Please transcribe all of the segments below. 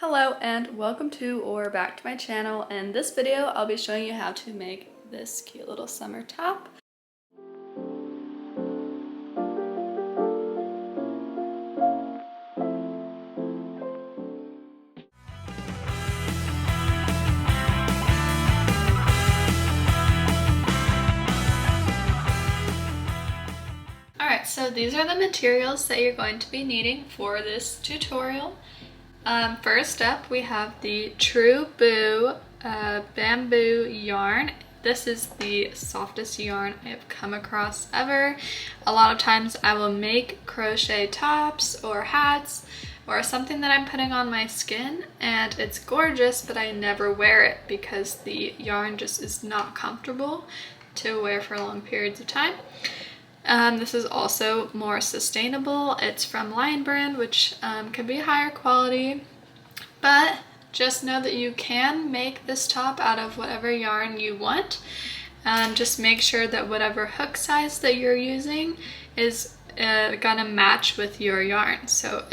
Hello and welcome to or back to my channel. In this video I'll be showing you how to make this cute little summer top. Alright, so these are the materials that you're going to be needing for this tutorial. First up, we have the True Boo bamboo yarn. This is the softest yarn I have come across ever. A lot of times I will make crochet tops or hats or something that I'm putting on my skin, and it's gorgeous, but I never wear it because the yarn just is not comfortable to wear for long periods of time. This is also more sustainable. It's from Lion brand, which can be higher quality, but just know that you can make this top out of whatever yarn you want. Just make sure that whatever hook size that you're using is gonna match with your yarn. So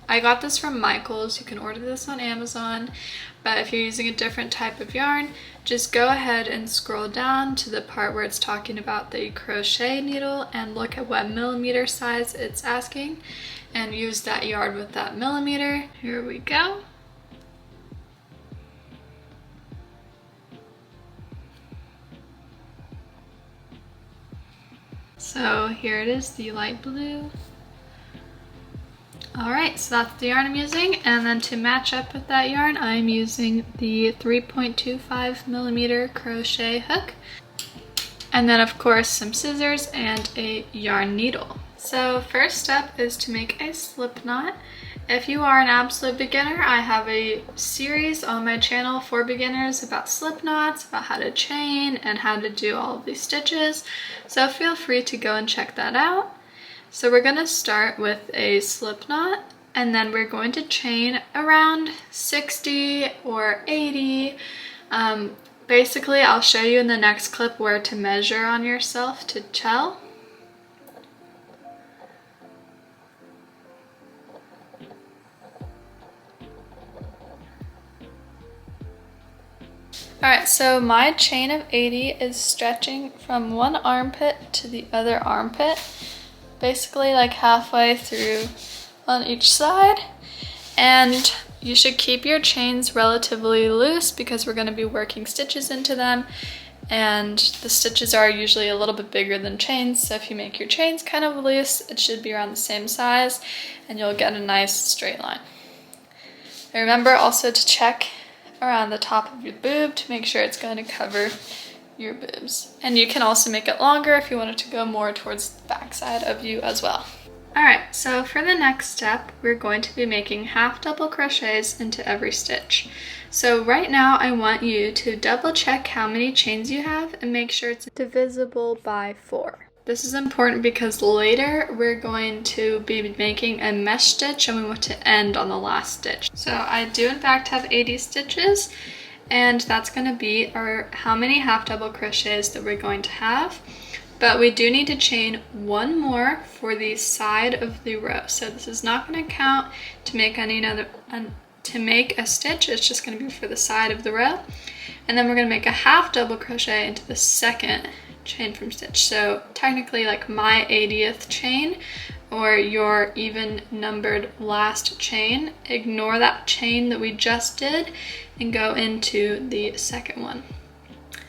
I got this from Michael's, you can order this on Amazon, but if you're using a different type of yarn, just go ahead and scroll down to the part where it's talking about the crochet needle and look at what millimeter size it's asking and use that yarn with that millimeter. Here we go. So here it is, the light blue. Alright, so that's the yarn I'm using, and then to match up with that yarn, I'm using the 3.25 millimeter crochet hook. And then of course some scissors and a yarn needle. So first step is to make a slip knot. If you are an absolute beginner, I have a series on my channel for beginners about slip knots, about how to chain, and how to do all of these stitches. So feel free to go and check that out. So we're going to start with a slip knot, and then we're going to chain around 60 or 80. Basically, I'll show you in the next clip where to measure on yourself to tell. Alright, so my chain of 80 is stretching from one armpit to the other armpit. Basically like halfway through on each side, and you should keep your chains relatively loose because we're going to be working stitches into them, and the stitches are usually a little bit bigger than chains, so if you make your chains kind of loose, it should be around the same size and you'll get a nice straight line. And remember also to check around the top of your boob to make sure it's going to cover your boobs. And you can also make it longer if you want it to go more towards the back side of you as well. Alright, so for the next step, we're going to be making half double crochets into every stitch. So right now I want you to double check how many chains you have and make sure it's divisible by 4. This is important because later we're going to be making a mesh stitch and we want to end on the last stitch. So I do in fact have 80 stitches, and that's going to be our how many half double crochets that we're going to have, but we do need to chain one more for the side of the row. So this is not going to count to make to make a stitch. It's just going to be for the side of the row, and then we're going to make a half double crochet into the second chain from stitch. So technically like my 80th chain or your even numbered last chain, ignore that chain that we just did and go into the second one.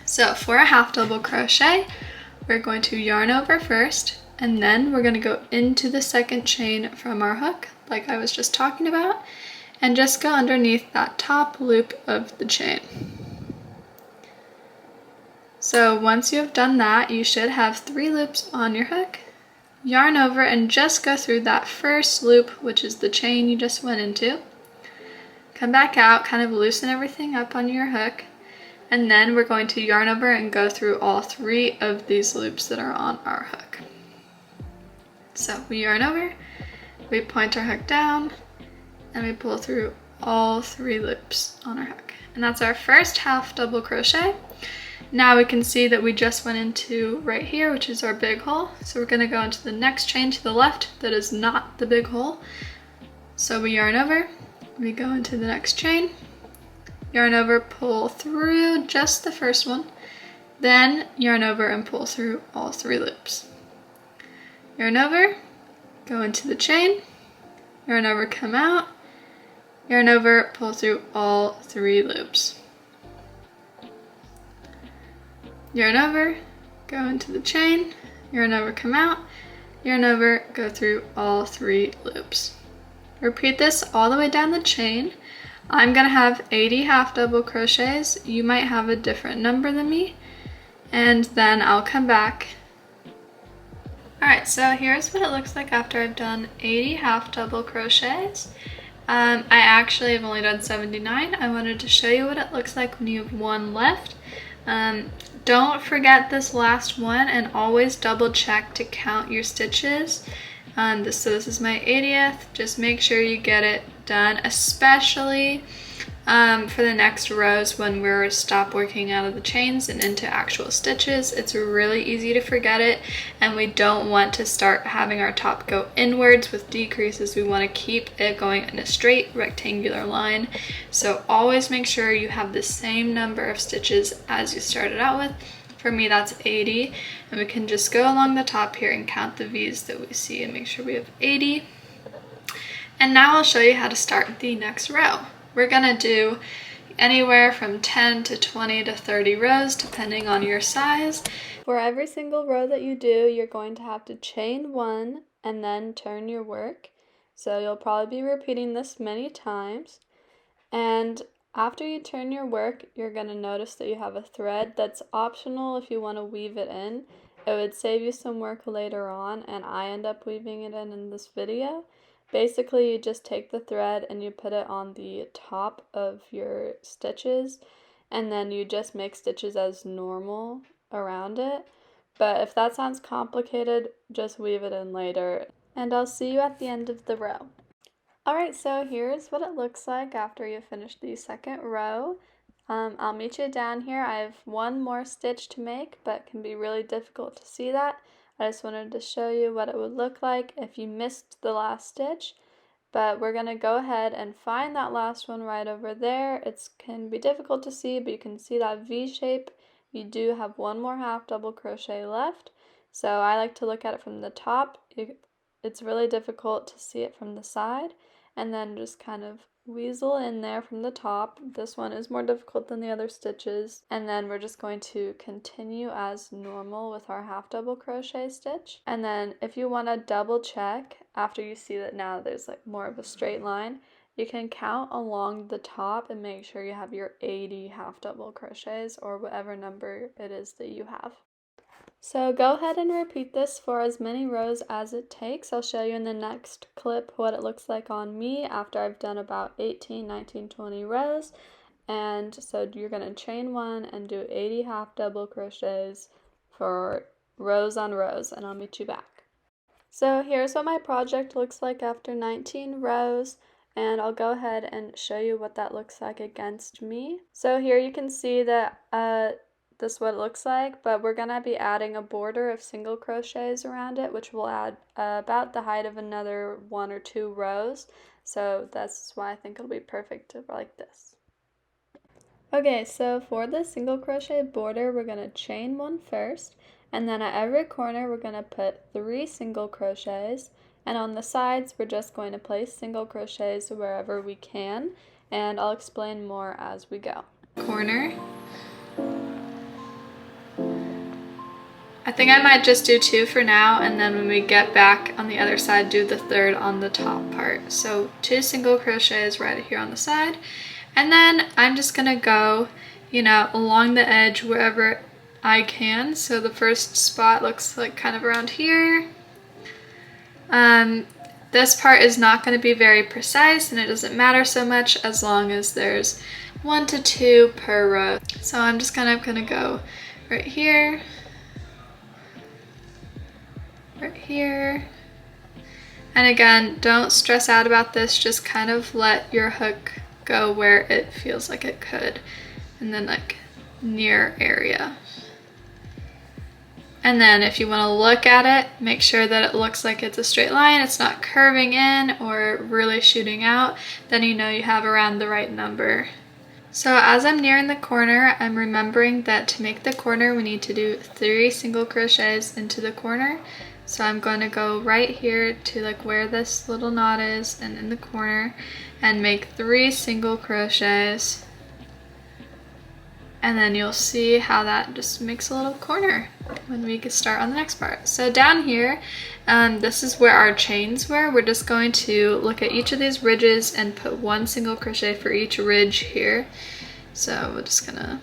So for a half double crochet, we're going to yarn over first, and then we're going to go into the second chain from our hook like I was just talking about, and just go underneath that top loop of the chain. So once you have done that, you should have 3 loops on your hook. Yarn over and just go through that first loop, which is the chain you just went into. Come back out, kind of loosen everything up on your hook, and then we're going to yarn over and go through all 3 of these loops that are on our hook. So we yarn over, we point our hook down, and we pull through all 3 loops on our hook. And that's our first half double crochet. Now we can see that we just went into right here, which is our big hole. So we're going to go into the next chain to the left that is not the big hole. So we yarn over, we go into the next chain, yarn over, pull through just the first one, then yarn over and pull through all 3 loops. Yarn over, go into the chain, yarn over, come out, yarn over, pull through all 3 loops. Yarn over, go into the chain, yarn over, come out, yarn over, go through all 3 loops. Repeat this all the way down the chain. I'm gonna have 80 half double crochets. You might have a different number than me, and then I'll come back. Alright, so here's what it looks like after I've done 80 half double crochets. I actually have only done 79. I wanted to show you what it looks like when you have 1 left. Don't forget this last one, and always double check to count your stitches. So this is my 80th. Just make sure you get it done, especially for the next rows when we're stop working out of the chains and into actual stitches. It's really easy to forget it, and we don't want to start having our top go inwards with decreases. We want to keep it going in a straight rectangular line. So always make sure you have the same number of stitches as you started out with. For me, that's 80, and we can just go along the top here and count the V's that we see and make sure we have 80. And now I'll show you how to start the next row. We're gonna do anywhere from 10 to 20 to 30 rows, depending on your size. For every single row that you do, you're going to have to chain 1 and then turn your work. So you'll probably be repeating this many times. And after you turn your work, you're going to notice that you have a thread that's optional if you want to weave it in. It would save you some work later on, and I end up weaving it in this video. Basically, you just take the thread and you put it on the top of your stitches, and then you just make stitches as normal around it. But if that sounds complicated, just weave it in later, and I'll see you at the end of the row. Alright, so here's what it looks like after you finish the second row. I'll meet you down here. I have 1 more stitch to make, but it can be really difficult to see that. I just wanted to show you what it would look like if you missed the last stitch. But we're going to go ahead and find that last one right over there. It can be difficult to see, but you can see that V shape. You do have 1 more half double crochet left. So I like to look at it from the top. It's really difficult to see it from the side. And then just kind of weasel in there from the top. This one is more difficult than the other stitches. And then we're just going to continue as normal with our half double crochet stitch. And then if you want to double check after you see that now there's like more of a straight line, you can count along the top and make sure you have your 80 half double crochets or whatever number it is that you have. So go ahead and repeat this for as many rows as it takes. I'll show you in the next clip what it looks like on me after I've done about 18, 19, 20 rows. And so you're going to chain 1 and do 80 half double crochets for rows on rows, and I'll meet you back. So here's what my project looks like after 19 rows, and I'll go ahead and show you what that looks like against me. So here you can see that this is what it looks like, but we're going to be adding a border of single crochets around it, which will add about the height of another 1 or 2 rows. So that's why I think it'll be perfect like this. Okay, so for the single crochet border, we're going to chain 1 first, and then at every corner we're going to put 3 single crochets, and on the sides we're just going to place single crochets wherever we can, and I'll explain more as we go. Corner. I think I might just do 2 for now, and then when we get back on the other side, do the 3rd on the top part. So 2 single crochets right here on the side, and then I'm just gonna go, along the edge wherever I can. So the first spot looks like kind of around here. This part is not going to be very precise, and it doesn't matter so much as long as there's 1 to 2 per row. So I'm just kind of gonna go right here. Right here, and again, don't stress out about this, just kind of let your hook go where it feels like it could, and then like near area. And then if you want to look at it, make sure that it looks like it's a straight line, it's not curving in or really shooting out, then you know you have around the right number. So as I'm nearing the corner, I'm remembering that to make the corner, we need to do 3 single crochets into the corner. So I'm going to go right here to like where this little knot is and in the corner and make 3 single crochets. And then you'll see how that just makes a little corner when we can start on the next part. So down here, this is where our chains were. We're just going to look at each of these ridges and put 1 single crochet for each ridge here. So we're just gonna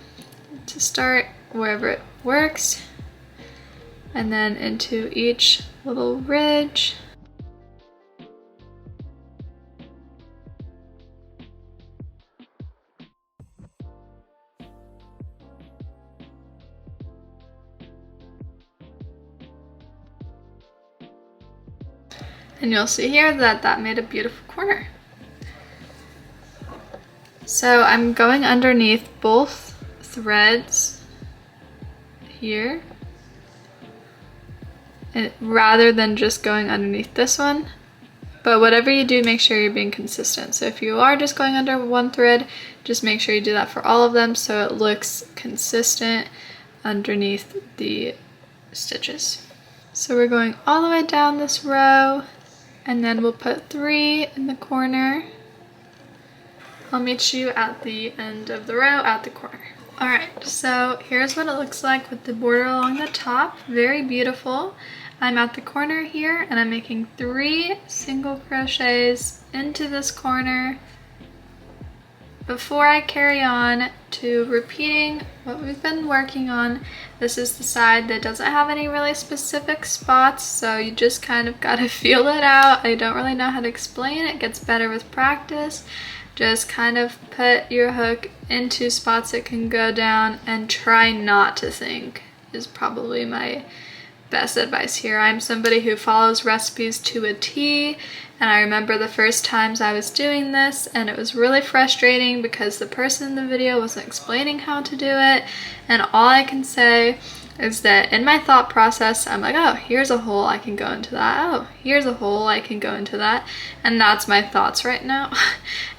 start wherever it works and then into each little ridge. And you'll see here that that made a beautiful corner. So I'm going underneath both threads here, rather than just going underneath this one. But whatever you do, make sure you're being consistent. So if you are just going under one thread, just make sure you do that for all of them so it looks consistent underneath the stitches. So we're going all the way down this row, and then we'll put 3 in the corner. I'll meet you at the end of the row at the corner. Alright, so here's what it looks like with the border along the top. Very beautiful. I'm at the corner here and I'm making 3 single crochets into this corner before I carry on to repeating what we've been working on. This is the side that doesn't have any really specific spots, so you just kind of gotta feel it out. I don't really know how to explain it. It gets better with practice. Just kind of put your hook into spots that can go down and try not to think is probably my best advice here. I'm somebody who follows recipes to a T, and I remember the first times I was doing this and it was really frustrating because the person in the video wasn't explaining how to do it, and all I can say is that in my thought process I'm like, oh, here's a hole, I can go into that. Oh, here's a hole, I can go into that. And that's my thoughts right now.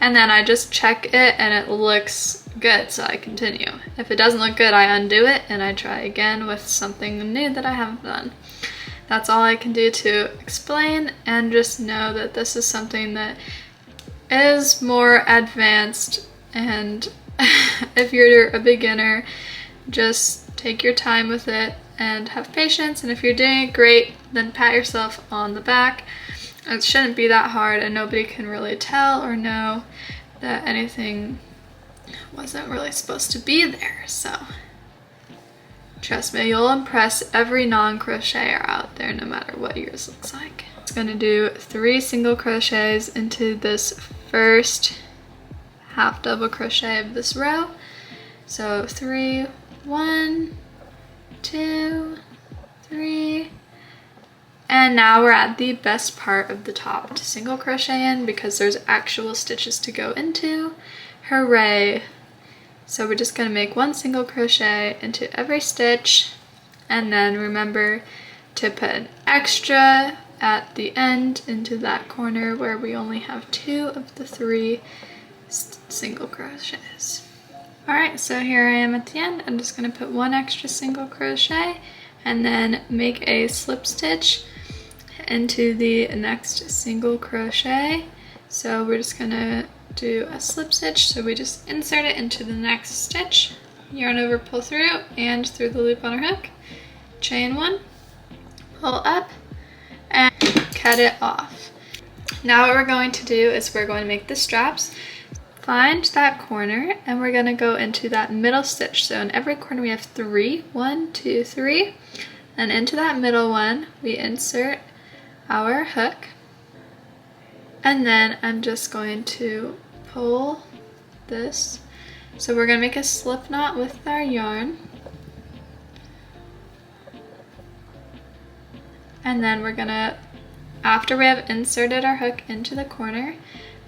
And then I just check it and it looks good, so I continue. If it doesn't look good, I undo it and I try again with something new that I haven't done. That's all I can do to explain, and just know that this is something that is more advanced, and if you're a beginner, just take your time with it and have patience, and if you're doing it great, then pat yourself on the back. It shouldn't be that hard, and nobody can really tell or know that anything wasn't really supposed to be there, so trust me, you'll impress every non-crocheter out there no matter what yours looks like. I'm just gonna do 3 single crochets into this first half double crochet of this row. So 3, 1, 2, 3, and now we're at the best part of the top to single crochet in because there's actual stitches to go into. Hooray! So we're just going to make 1 single crochet into every stitch, and then remember to put an extra at the end into that corner where we only have 2 of the 3 single crochets. Alright, so here I am at the end. I'm just going to put 1 extra single crochet and then make a slip stitch into the next single crochet. So we're just going to do a slip stitch, so we just insert it into the next stitch, yarn over, pull through, and through the loop on our hook, chain 1, pull up, and cut it off. Now what we're going to do is we're going to make the straps. Find that corner and we're going to go into that middle stitch. So in every corner we have 3, 1, 2, 3, and into that middle one we insert our hook, and then I'm just going to pull this. So we're going to make a slip knot with our yarn, and then we're going to, after we have inserted our hook into the corner,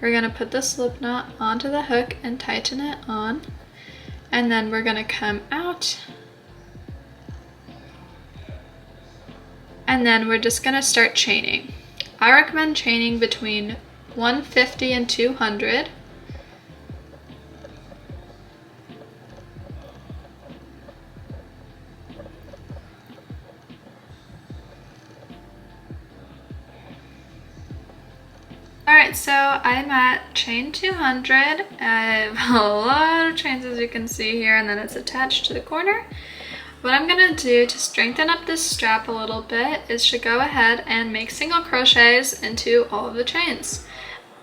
we're going to put the slip knot onto the hook and tighten it on, and then we're going to come out And then we're just gonna start chaining. I recommend chaining between 150 and 200. Alright, so I'm at chain 200. I have a lot of chains as you can see here, and then it's attached to the corner. What I'm gonna do to strengthen up this strap a little bit is to go ahead and make single crochets into all of the chains.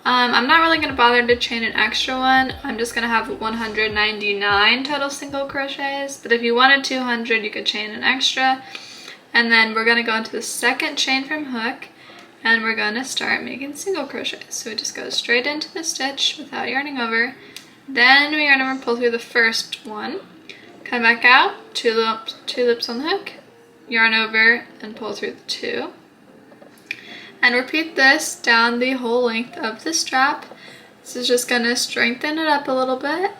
I'm not really gonna bother to chain an extra one. I'm just gonna have 199 total single crochets, but if you wanted 200, you could chain an extra. And then we're gonna go into the second chain from hook, and we're gonna start making single crochets. So we just go straight into the stitch without yarning over. Then we yarn over and pull through the first one. Come back out, two loops on the hook, yarn over and pull through the two. And repeat this down the whole length of the strap. This is just gonna strengthen it up a little bit.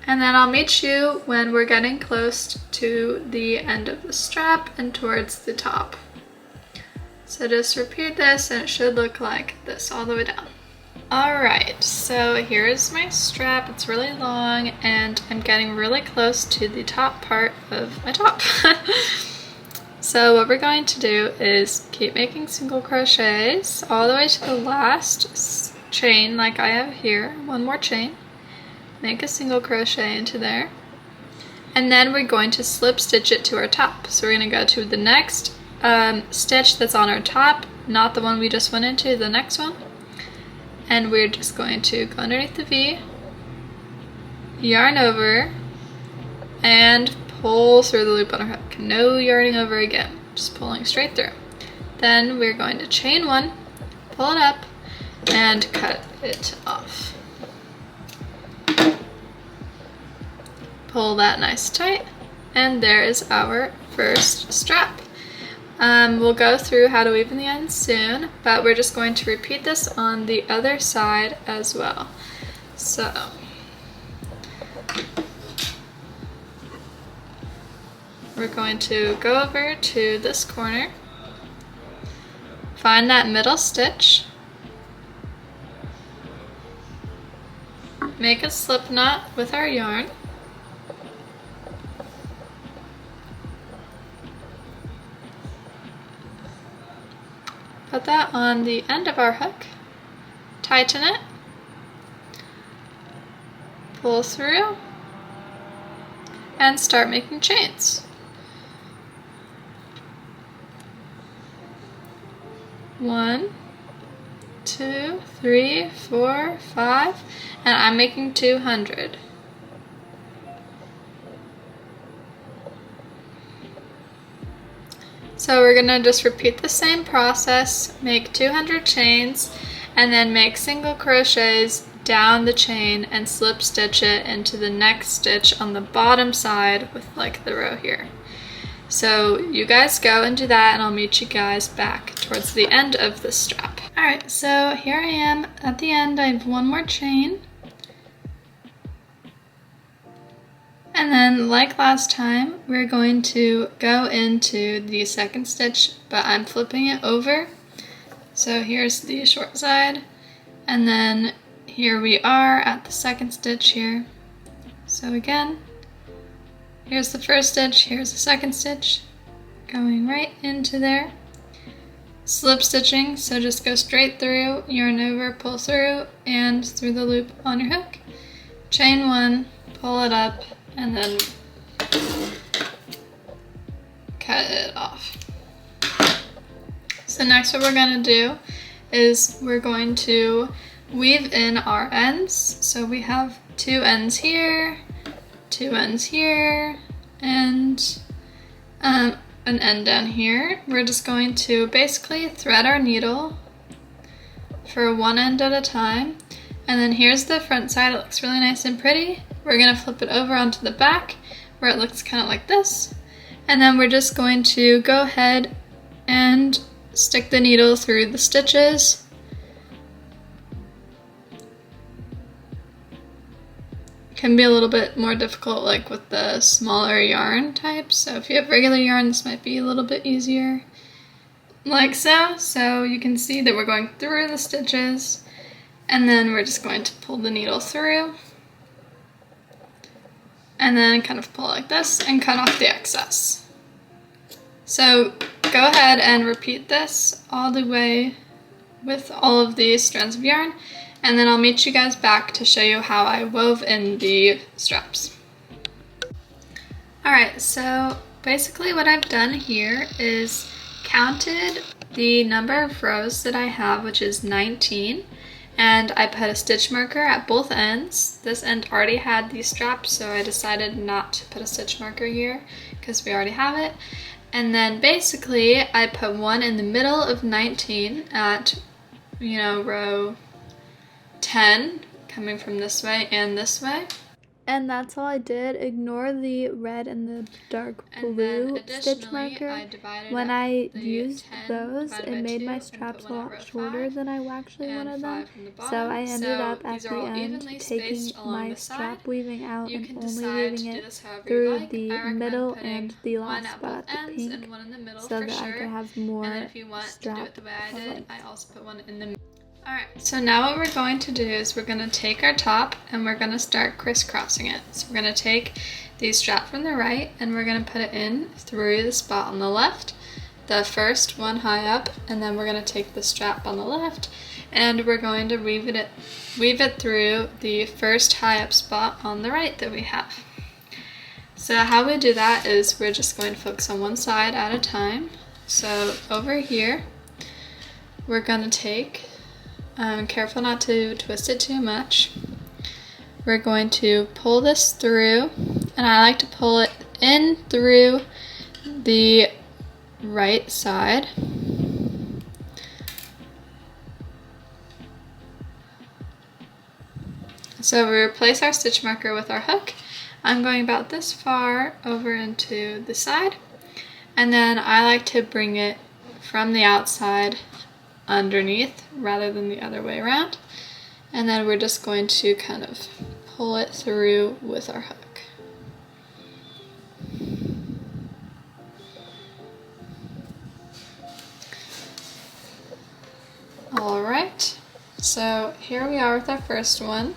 And then I'll meet you when we're getting close to the end of the strap and towards the top. So just repeat this and it should look like this all the way down. Alright, so here's my strap. It's really long and I'm getting really close to the top part of my top. So what we're going to do is keep making single crochets all the way to the last chain like I have here. One more chain. Make a single crochet into there. And then we're going to slip stitch it to our top. So we're going to go to the next stitch that's on our top, not the one we just went into, the next one. And we're just going to go underneath the V, yarn over, and pull through the loop on our hook. No yarning over again, just pulling straight through. Then we're going to chain one, pull it up, and cut it off. Pull that nice tight, and there is our first strap. We'll go through how to weave in the ends soon, but we're just going to repeat this on the other side as well. So, we're going to go over to this corner, find that middle stitch, make a slip knot with our yarn, put that on the end of our hook, tighten it, pull through, and start making chains. 1, 2, 3, 4, 5, and I'm making 200. So we're gonna just repeat the same process, make 200 chains, and then make single crochets down the chain and slip stitch it into the next stitch on the bottom side with like the row here. So you guys go and do that, and I'll meet you guys back towards the end of the strap. Alright, so here I am at the end. I have one more chain. And then, like last time, we're going to go into the second stitch, but I'm flipping it over. So here's the short side, and then here we are at the second stitch here. So again, here's the first stitch, here's the second stitch, going right into there. Slip stitching, so just go straight through, yarn over, pull through, and through the loop on your hook. Chain one, pull it up, and then cut it off. So next what we're going to do is we're going to weave in our ends. So we have two ends here, and an end down here. We're just going to basically thread our needle for one end at a time. And then here's the front side. It looks really nice and pretty. We're going to flip it over onto the back where it looks kind of like this. And then we're just going to go ahead and stick the needle through the stitches. can be a little bit more difficult like with the smaller yarn types. So if you have regular yarn, this might be a little bit easier. Like so. So you can see that we're going through the stitches and then we're just going to pull the needle through and then kind of pull like this and cut off the excess. So go ahead and repeat this all the way with all of these strands of yarn, and then I'll meet you guys back to show you how I wove in the straps. Alright, so basically what I've done here is counted the number of rows that I have, which is 19, and I put a stitch marker at both ends. This end already had these straps, so I decided not to put a stitch marker here because we already have it. And then basically I put one in the middle of 19 at, you know, row 10, coming from this way and this way. And that's all I did. Ignore the red and the dark blue stitch marker. When I used those, it made my straps a lot shorter than I actually wanted them. So I ended up at the end taking my strap weaving out and only weaving it through the middle and the last spot at the pink so that I could have more strap length. Alright, so now what we're going to do is we're going to take our top and we're going to start crisscrossing it. So we're going to take the strap from the right and we're going to put it in through the spot on the left, the first one high up, and then we're going to take the strap on the left and we're going to weave it through the first high up spot on the right that we have. So how we do that is we're just going to focus on one side at a time. So over here, we're going to take, careful not to twist it too much. We're going to pull this through, and I like to pull it in through the right side. So we replace our stitch marker with our hook. I'm going about this far over into the side, and then I like to bring it from the outside underneath rather than the other way around, and then we're just going to kind of pull it through with our hook. Alright, so here we are with our first one.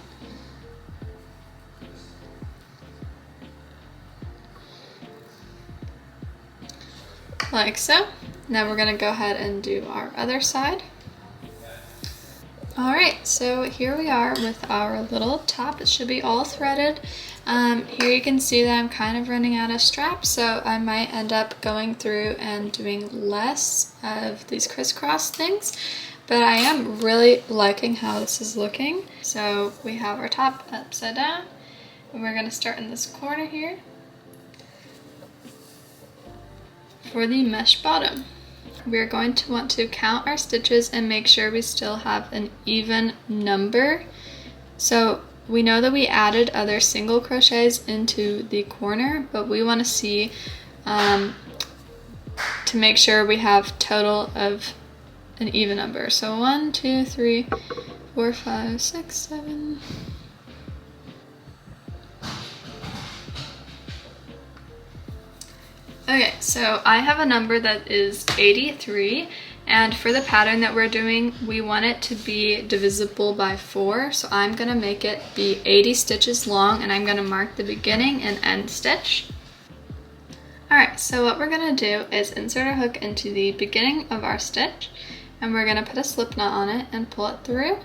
Like so. Now we're going to go ahead and do our other side. Alright, so here we are with our little top. It should be all threaded. Here you can see that I'm kind of running out of straps, so I might end up going through and doing less of these crisscross things. But I am really liking how this is looking. So we have our top upside down, and we're going to start in this corner here for the mesh bottom. We're going to want to count our stitches and make sure we still have an even number. So we know that we added other single crochets into the corner, but we want to see to make sure we have total of an even number. So 1, 2, 3, 4, 5, 6, 7. Okay, so I have a number that is 83, and for the pattern that we're doing, we want it to be divisible by 4, so I'm going to make it be 80 stitches long, and I'm going to mark the beginning and end stitch. Alright, so what we're going to do is insert our hook into the beginning of our stitch, and we're going to put a slip knot on it and pull it through,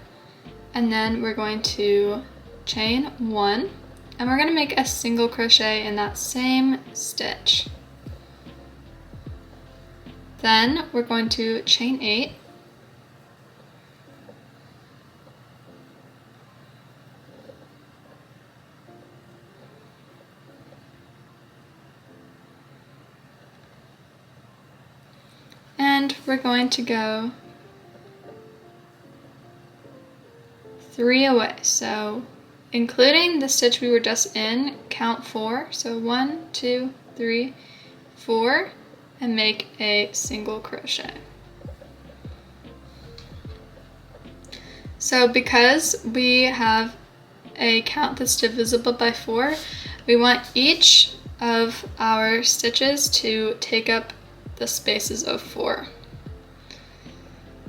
and then we're going to chain 1, and we're going to make a single crochet in that same stitch. Then we're going to chain 8, and we're going to go 3 away. So including the stitch we were just in, count 4. So 1, 2, 3, 4. And make a single crochet. So because we have a count that's divisible by 4, we want each of our stitches to take up the spaces of 4.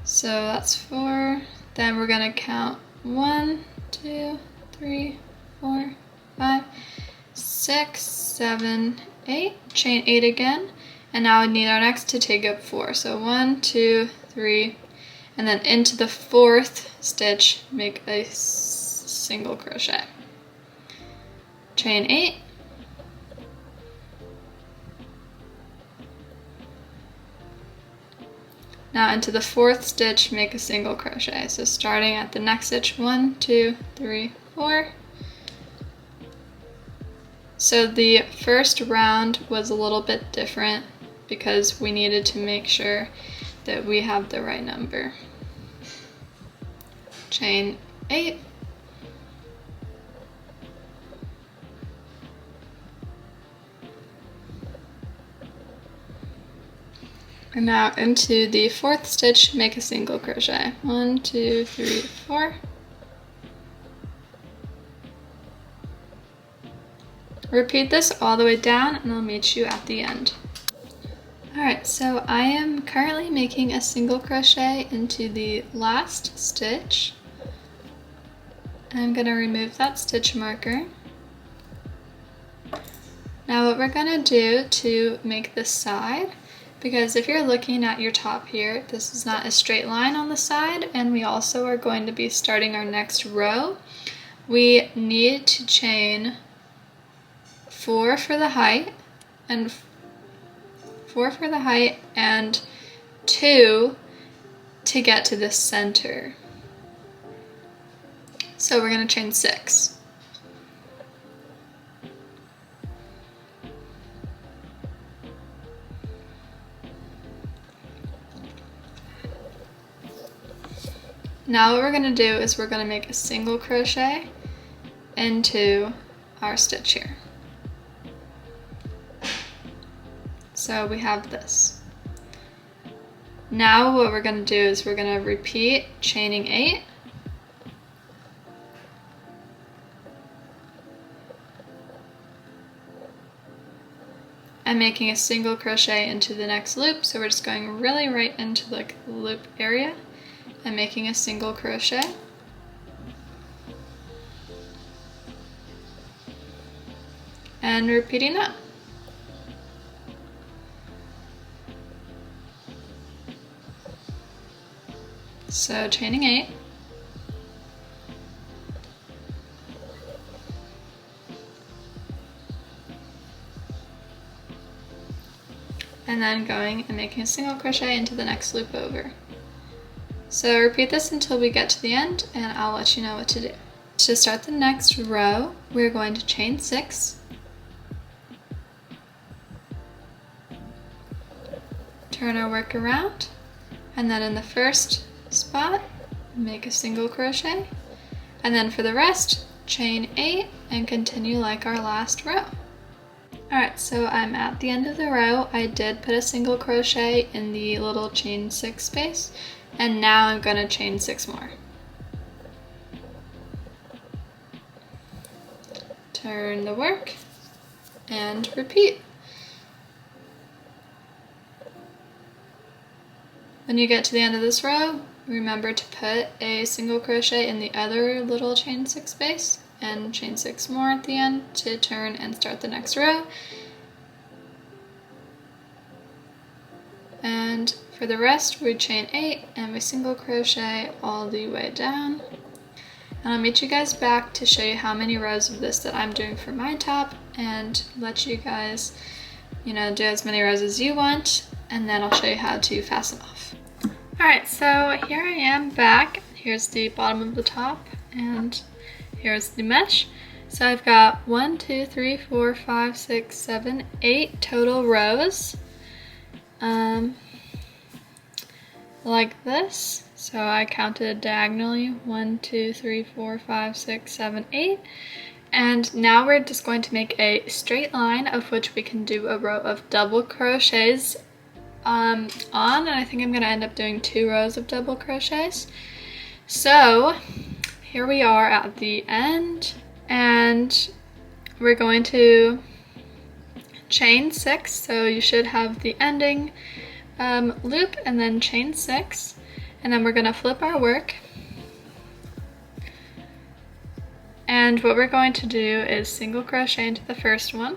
So that's 4. Then we're going to count 1, 2, 3, 4, 5, 6, 7, 8. Chain 8 again. And now we need our next to take up 4. So 1, 2, 3, and then into the 4th stitch, make a single crochet. Chain 8. Now into the 4th stitch, make a single crochet. So starting at the next stitch, 1, 2, 3, 4. So the first round was a little bit different because we needed to make sure that we have the right number. Chain 8. And now into the 4th stitch, make a single crochet. 1, 2, 3, 4. Repeat this all the way down and I'll meet you at the end. Alright, so I am currently making a single crochet into the last stitch. I'm going to remove that stitch marker. Now what we're going to do to make this side, because if you're looking at your top here, this is not a straight line on the side, and we also are going to be starting our next row. We need to chain 4 for the height, and 4 for the height, and 2 to get to the center. So we're going to chain 6. Now what we're going to do is we're going to make a single crochet into our stitch here. So we have this. Now what we're going to do is we're going to repeat chaining 8. And making a single crochet into the next loop. So we're just going really right into like the loop area and making a single crochet. And repeating that. So chaining 8. And then going and making a single crochet into the next loop over. So repeat this until we get to the end and I'll let you know what to do. To start the next row, we're going to chain 6. Turn our work around, and then in the first spot, make a single crochet. And then for the rest, chain 8 and continue like our last row. Alright, so I'm at the end of the row. I did put a single crochet in the little chain 6 space, and now I'm going to chain 6 more. Turn the work and repeat. When you get to the end of this row, remember to put a single crochet in the other little chain 6 space and chain 6 more at the end to turn and start the next row. And for the rest, we chain 8 and we single crochet all the way down. And I'll meet you guys back to show you how many rows of this that I'm doing for my top and let you guys, do as many rows as you want, and then I'll show you how to fasten off. Alright, so here I am back. Here's the bottom of the top and here's the mesh. So I've got 1, 2, 3, 4, 5, 6, 7, 8 total rows. Like this. So I counted diagonally 1, 2, 3, 4, 5, 6, 7, 8. And now we're just going to make a straight line of which we can do a row of double crochets on, and I think I'm going to end up doing 2 rows of double crochets. So here we are at the end, and we're going to chain 6, so you should have the ending loop and then chain 6, and then we're going to flip our work. And what we're going to do is single crochet into the first one,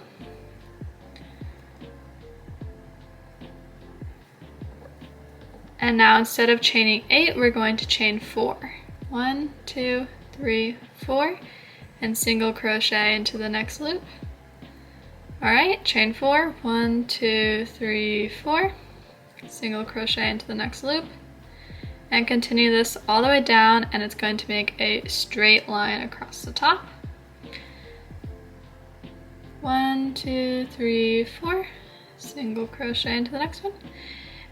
and now instead of chaining 8, we're going to chain 4. 1, 2, 3, 4, and single crochet into the next loop. Alright, chain 4, 1, 2, 3, 4, single crochet into the next loop, and continue this all the way down, and it's going to make a straight line across the top. 1, 2, 3, 4, single crochet into the next one,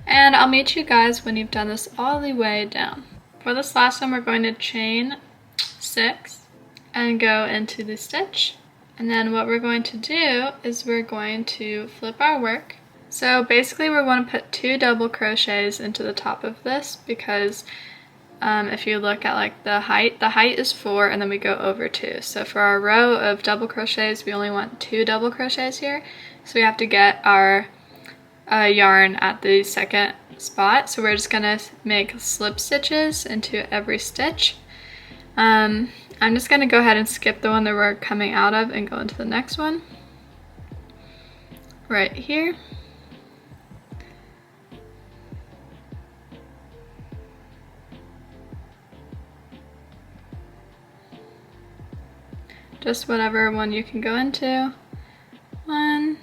and I'll meet you guys when you've done this all the way down. For this last one, we're going to chain 6 and go into the stitch. And then what we're going to do is we're going to flip our work. So basically we're going to put 2 double crochets into the top of this, because if you look at like the height is 4, and then we go over 2. So for our row of double crochets, we only want 2 double crochets here. So we have to get our yarn at the second spot. So we're just gonna make slip stitches into every stitch. I'm just going to go ahead and skip the one that we're coming out of and go into the next one right here. Just whatever one you can go into. 1,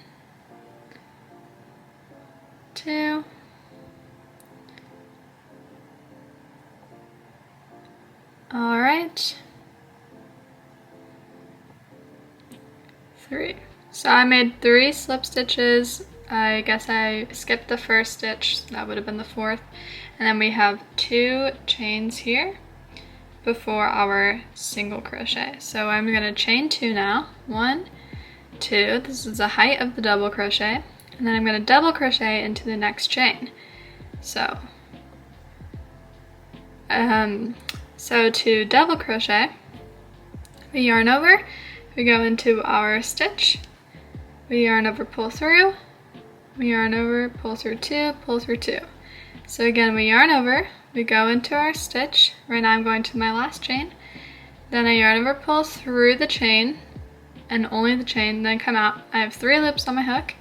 2, all right. 3. So I made 3 slip stitches. I guess I skipped the first stitch, that would have been the 4th. And then we have 2 chains here before our single crochet. So I'm going to chain 2 now. 1, 2, this is the height of the double crochet. And then I'm going to double crochet into the next chain. So to double crochet, we yarn over, we go into our stitch, we yarn over, pull through, we yarn over, pull through 2, pull through 2. So again, we yarn over, we go into our stitch. Right now I'm going to my last chain. Then I yarn over, pull through the chain, and only the chain, then come out. I have 3 loops on my hook.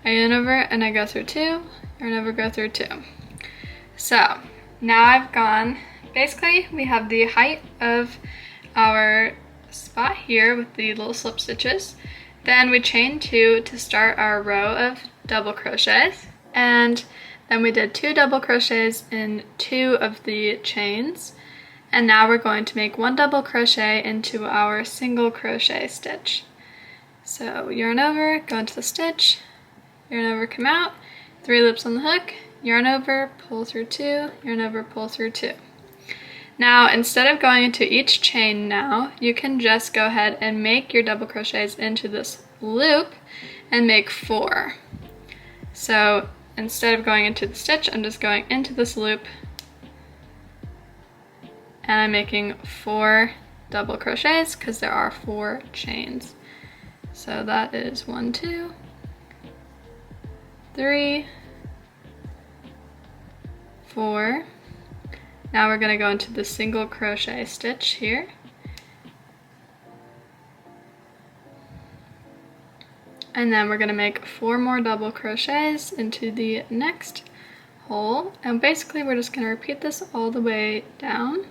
I yarn over and I go through 2, yarn over, go through 2. So now I've gone, basically we have the height of our spot here with the little slip stitches. Then we chain 2 to start our row of double crochets, and then we did 2 double crochets in 2 of the chains, and now we're going to make 1 double crochet into our single crochet stitch. So yarn over, go into the stitch, yarn over, come out, 3 loops on the hook, yarn over, pull through 2, yarn over, pull through 2. Now, instead of going into each chain now, you can just go ahead and make your double crochets into this loop and make 4. So instead of going into the stitch, I'm just going into this loop and I'm making 4 double crochets because there are 4 chains. So that is 1, 2, 3, 4. Now we're going to go into the single crochet stitch here. And then we're going to make 4 more double crochets into the next hole. And basically we're just going to repeat this all the way down.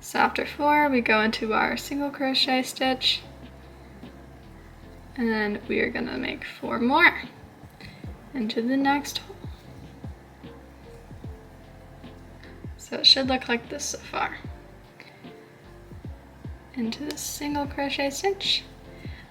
So after 4, we go into our single crochet stitch. And then we are going to make 4 more into the next hole. So it should look like this so far. Into the single crochet stitch.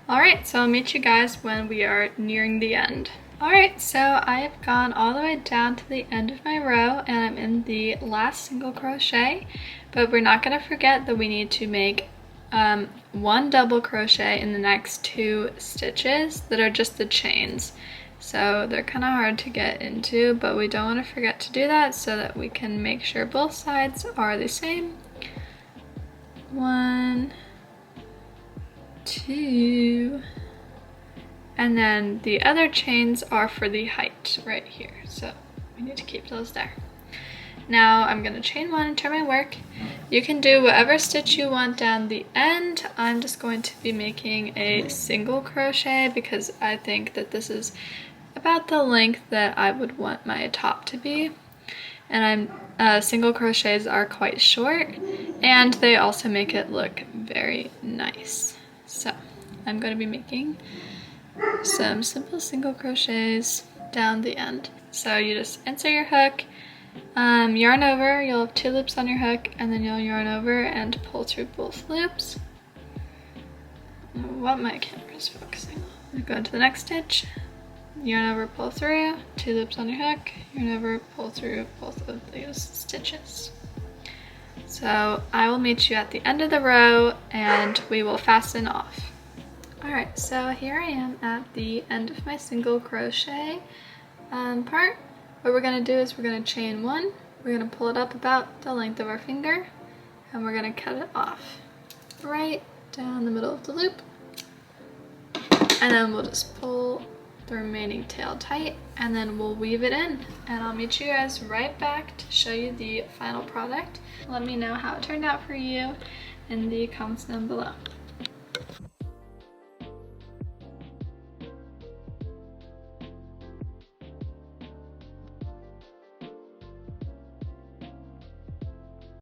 Alright, so I'll meet you guys when we are nearing the end. Alright, so I have gone all the way down to the end of my row and I'm in the last single crochet, but we're not going to forget that we need to make 1 double crochet in the next 2 stitches that are just the chains. So they're kind of hard to get into, but we don't want to forget to do that so that we can make sure both sides are the same. 1, 2, and then the other chains are for the height right here. So we need to keep those there. Now I'm gonna chain 1 and turn my work. You can do whatever stitch you want down the end. I'm just going to be making a single crochet because I think that this is about the length that I would want my top to be. And single crochets are quite short, and they also make it look very nice. So I'm going to be making some simple single crochets down the end. So you just insert your hook, yarn over, you'll have 2 loops on your hook, and then you'll yarn over and pull through both loops. I don't know what my camera's focusing on. Go into the next stitch, yarn over, pull through, 2 loops on your hook, yarn over, pull through both of these stitches. So I will meet you at the end of the row and we will fasten off. Alright, so here I am at the end of my single crochet part. What we're going to do is we're going to chain 1, we're going to pull it up about the length of our finger, and we're going to cut it off right down the middle of the loop. And then we'll just pull the remaining tail tight, and then we'll weave it in, and I'll meet you guys right back to show you the final product. Let me know how it turned out for you in the comments down below.